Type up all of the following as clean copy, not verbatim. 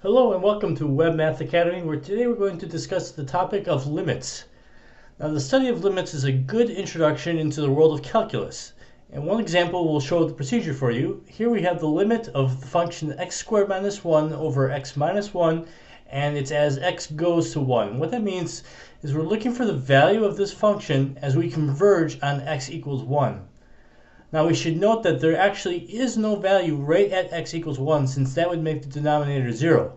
Hello and welcome to Web Math Academy, where today we're going to discuss the topic of limits. Now, the study of limits is a good introduction into the world of calculus. And one example will show the procedure for you. Here we have the limit of the function x squared minus 1 over x minus 1, and it's as x goes to 1. What that means is we're looking for the value of this function as we converge on x equals 1. Now we should note that there actually is no value right at x equals 1, since that would make the denominator 0.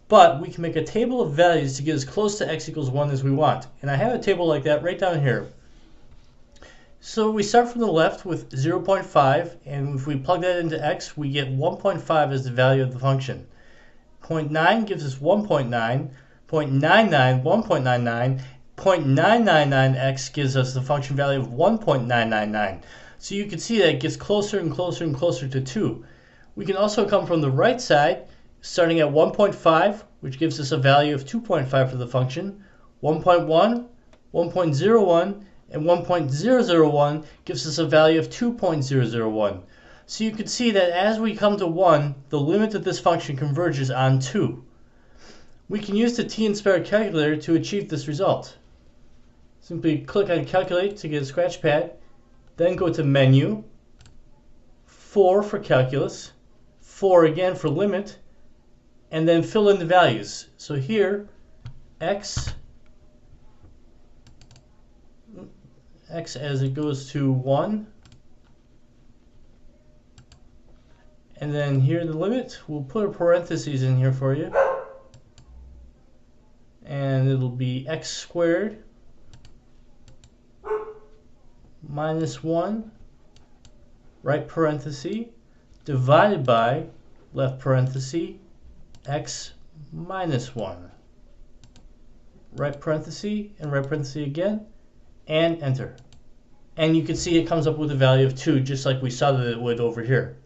But we can make a table of values to get as close to x equals 1 as we want. And I have a table like that right down here. So we start from the left with 0.5, and if we plug that into x, we get 1.5 as the value of the function. 0.9 gives us 1.9, 0.99, 1.99, 0.999x gives us the function value of 1.999. So you can see that it gets closer and closer and closer to 2. We can also come from the right side, starting at 1.5, which gives us a value of 2.5 for the function. 1.1, 1.01, and 1.001 gives us a value of 2.001. So you can see that as we come to 1, the limit of this function converges on 2. We can use the TI-Nspire calculator to achieve this result. Simply click on Calculate to get a scratch pad. Then go to Menu, 4 for Calculus, 4 again for Limit, and then fill in the values. So here, x as it goes to 1, and then here the limit, we'll put a parentheses in here for you, and it'll be x squared minus 1, right parenthesis, divided by, left parenthesis, x minus 1. Right parenthesis and right parenthesis again, and enter. And you can see it comes up with a value of 2, just like we saw that it would over here.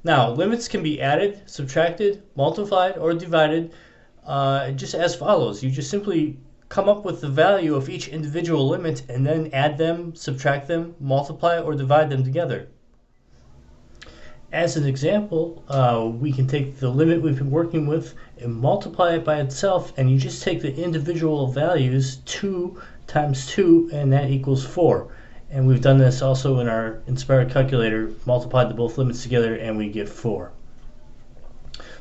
Now, limits can be added, subtracted, multiplied, or divided just as follows. You just simply come up with the value of each individual limit and then add them, subtract them, multiply, or divide them together. As an example, we can take the limit we've been working with and multiply it by itself, and you just take the individual values, 2 times 2, and that equals 4. And we've done this also in our Inspire calculator, multiplied the both limits together, and we get 4.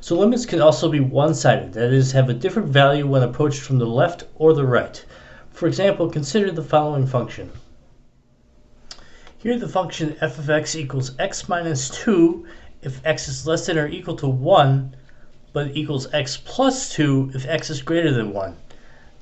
So limits can also be one-sided, that is, have a different value when approached from the left or the right. For example, consider the following function. Here the function f of x equals x minus 2 if x is less than or equal to 1, but equals x plus 2 if x is greater than 1.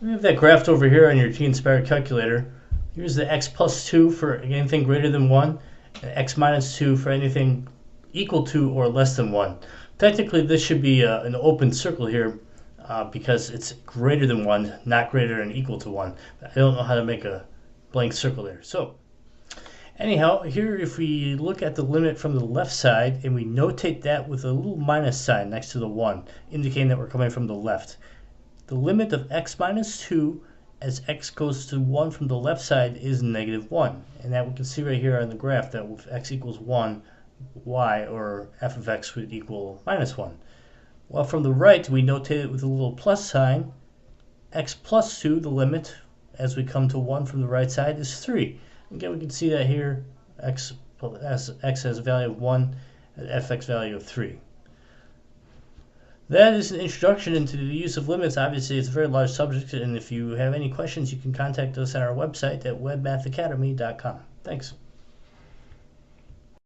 We have that graphed over here on your TI-Nspire calculator. Here's the x plus 2 for anything greater than 1, and x minus 2 for anything equal to or less than 1. Technically, this should be an open circle here because it's greater than 1, not greater and equal to 1. I don't know how to make a blank circle there. So, anyhow, here if we look at the limit from the left side and we notate that with a little minus sign next to the 1, indicating that we're coming from the left. The limit of x minus 2 as x goes to 1 from the left side is negative 1. And that we can see right here on the graph that if x equals 1, y, or f of x, would equal minus 1. While from the right, we notate it with a little plus sign. X plus 2, the limit, as we come to 1 from the right side, is 3. Again, we can see that here, x has a value of 1, and fx value of 3. That is an introduction into the use of limits. Obviously, it's a very large subject, and if you have any questions, you can contact us on our website at webmathacademy.com. Thanks.